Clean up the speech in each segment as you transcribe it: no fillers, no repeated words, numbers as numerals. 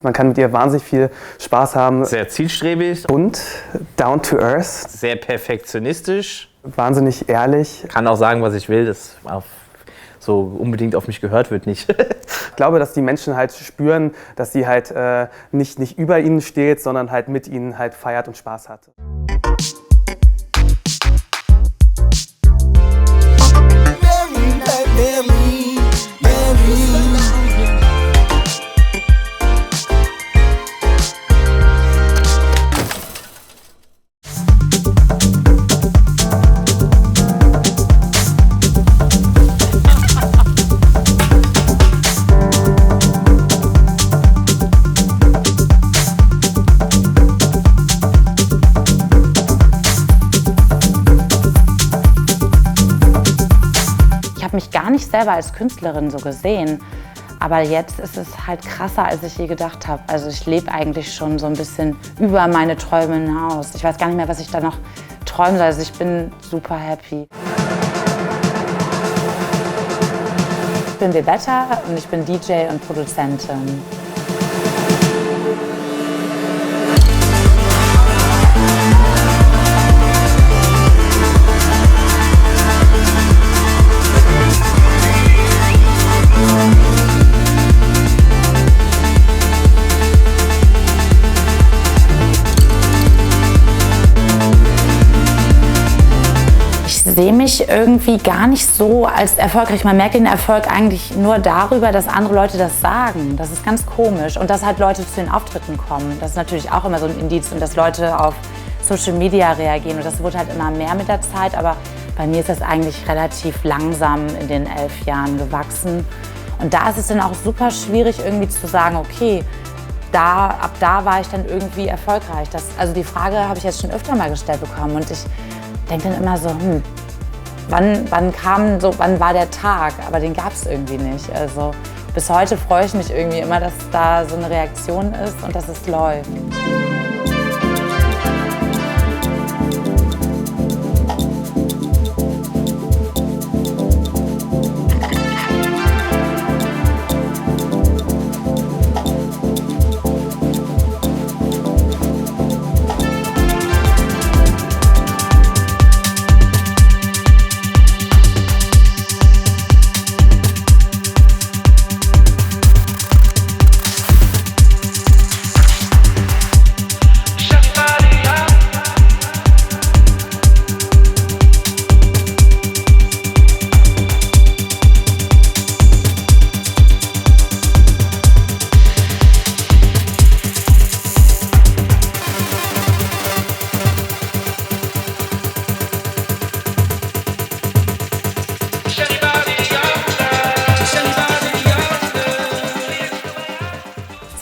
Man kann mit ihr wahnsinnig viel Spaß haben. Sehr zielstrebig. Und down to earth. Sehr perfektionistisch. Wahnsinnig ehrlich. Kann auch sagen, was ich will. Das so unbedingt auf mich gehört wird nicht. Ich glaube, dass die Menschen halt spüren, dass sie halt nicht über ihnen steht, sondern halt mit ihnen halt feiert und Spaß hat. Ich habe mich gar nicht selber als Künstlerin so gesehen, aber jetzt ist es halt krasser, als ich je gedacht habe. Also ich lebe eigentlich schon so ein bisschen über meine Träume hinaus. Ich weiß gar nicht mehr, was ich da noch träume, also ich bin super happy. Ich bin Bebetta und ich bin DJ und Produzentin. Ich sehe mich irgendwie gar nicht so als erfolgreich. Man merkt den Erfolg eigentlich nur darüber, dass andere Leute das sagen. Das ist ganz komisch. Und dass halt Leute zu den Auftritten kommen. Das ist natürlich auch immer so ein Indiz. Und dass Leute auf Social Media reagieren. Und das wurde halt immer mehr mit der Zeit. Aber bei mir ist das eigentlich relativ langsam in den 11 Jahren gewachsen. Und da ist es dann auch super schwierig irgendwie zu sagen, okay, ab da war ich dann irgendwie erfolgreich. Also die Frage habe ich jetzt schon öfter mal gestellt bekommen. Und ich denke dann immer so, wann war der Tag? Aber den gab es irgendwie nicht. Also bis heute freue ich mich irgendwie immer, dass da so eine Reaktion ist und dass es läuft. –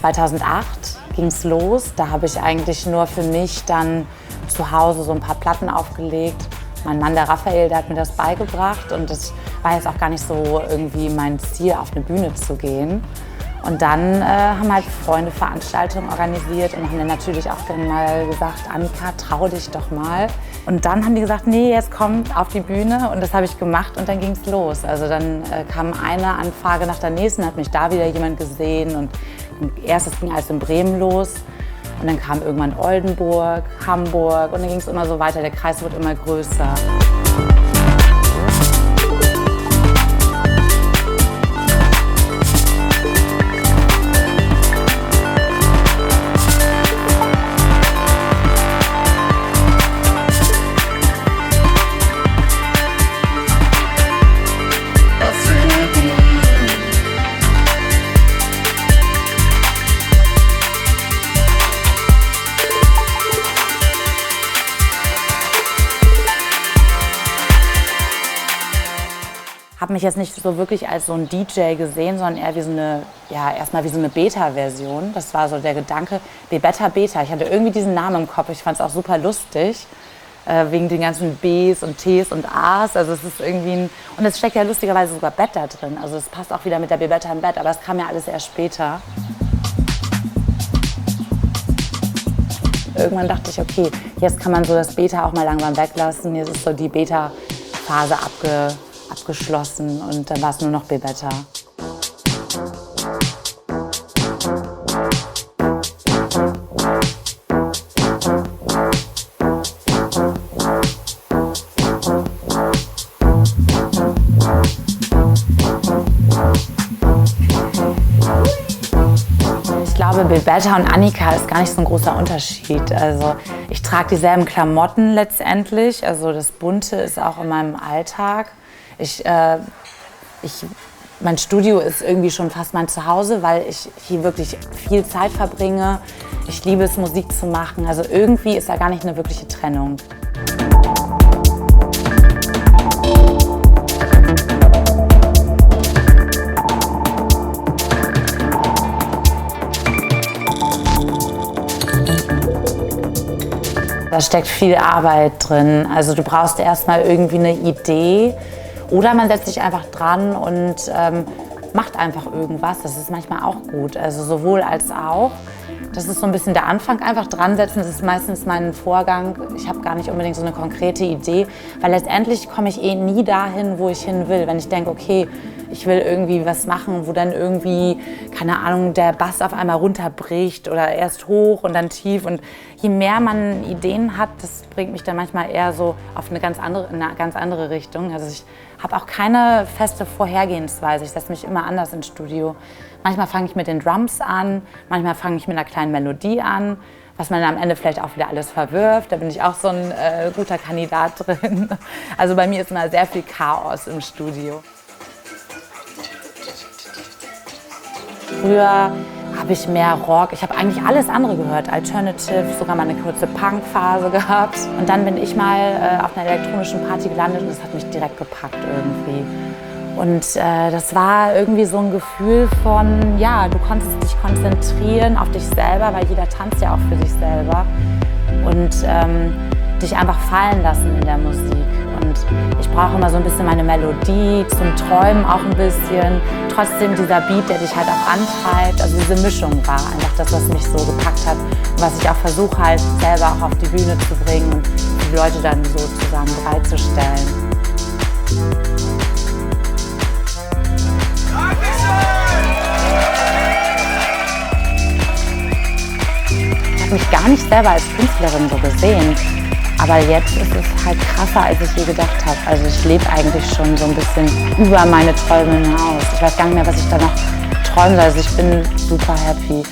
2008 ging es los. Da habe ich eigentlich nur für mich dann zu Hause so ein paar Platten aufgelegt. Mein Mann, der Raphael, der hat mir das beigebracht und das war jetzt auch gar nicht so irgendwie mein Ziel, auf eine Bühne zu gehen. Und dann haben halt Freunde Veranstaltungen organisiert und haben dann natürlich auch dann mal gesagt, Annika, trau dich doch mal. Und dann haben die gesagt, nee, jetzt kommt auf die Bühne und das habe ich gemacht und dann ging es los. Also dann kam eine Anfrage nach der nächsten, hat mich da wieder jemand gesehen und erstes ging alles in Bremen los und dann kam irgendwann Oldenburg, Hamburg und dann ging es immer so weiter, der Kreis wird immer größer. Ich habe mich jetzt nicht so wirklich als so ein DJ gesehen, sondern eher wie so eine, erstmal wie so eine Beta-Version. Das war so der Gedanke, Bebetta Beta. Ich hatte irgendwie diesen Namen im Kopf. Ich fand es auch super lustig, wegen den ganzen Bs und Ts und As. Also es ist irgendwie und es steckt ja lustigerweise sogar Bett da drin. Also es passt auch wieder mit der Bebetta im Bett, aber das kam ja alles erst später. Irgendwann dachte ich, okay, jetzt kann man so das Beta auch mal langsam weglassen. Jetzt ist so die Beta-Phase abgeschlossen und dann war es nur noch Bebetta. glaube, Bebetta und Annika ist gar nicht so ein großer Unterschied. Also ich trage dieselben Klamotten letztendlich. Also das Bunte ist auch in meinem Alltag. Mein Studio ist irgendwie schon fast mein Zuhause, weil ich hier wirklich viel Zeit verbringe. Ich liebe es, Musik zu machen. Also irgendwie ist da gar nicht eine wirkliche Trennung. Da steckt viel Arbeit drin. Also du brauchst erstmal irgendwie eine Idee oder man setzt sich einfach dran und macht einfach irgendwas. Das ist manchmal auch gut. Also sowohl als auch. Das ist so ein bisschen der Anfang, einfach dran setzen. Das ist meistens mein Vorgang. Ich habe gar nicht unbedingt so eine konkrete Idee, weil letztendlich komme ich nie dahin, wo ich hin will. Wenn ich denke, okay, ich will irgendwie was machen, wo dann irgendwie, keine Ahnung, der Bass auf einmal runterbricht oder erst hoch und dann tief. Und je mehr man Ideen hat, das bringt mich dann manchmal eher so auf in eine ganz andere Richtung. Also ich habe auch keine feste Vorhergehensweise. Ich setze mich immer anders ins Studio. Manchmal fange ich mit den Drums an, manchmal fange ich mit einer kleinen Melodie an, was man am Ende vielleicht auch wieder alles verwirft. Da bin ich auch so ein guter Kandidat drin. Also bei mir ist immer sehr viel Chaos im Studio. Früher habe ich mehr Rock, ich habe eigentlich alles andere gehört, Alternative, sogar mal eine kurze Punk-Phase gehabt. Und dann bin ich mal auf einer elektronischen Party gelandet und das hat mich direkt gepackt irgendwie. Und das war irgendwie so ein Gefühl von, ja, du konntest dich konzentrieren auf dich selber, weil jeder tanzt ja auch für sich selber. Und dich einfach fallen lassen in der Musik. Und ich brauche immer so ein bisschen meine Melodie, zum Träumen auch ein bisschen. Trotzdem dieser Beat, der dich halt auch antreibt. Also diese Mischung war einfach das, was mich so gepackt hat. Und was ich auch versuche halt selber auch auf die Bühne zu bringen und die Leute dann sozusagen bereitzustellen. Ich habe mich gar nicht selber als Künstlerin so gesehen. Aber jetzt ist es halt krasser, als ich je gedacht habe. Also ich lebe eigentlich schon so ein bisschen über meine Träume hinaus. Ich weiß gar nicht mehr, was ich da noch träumen soll. Also ich bin super happy.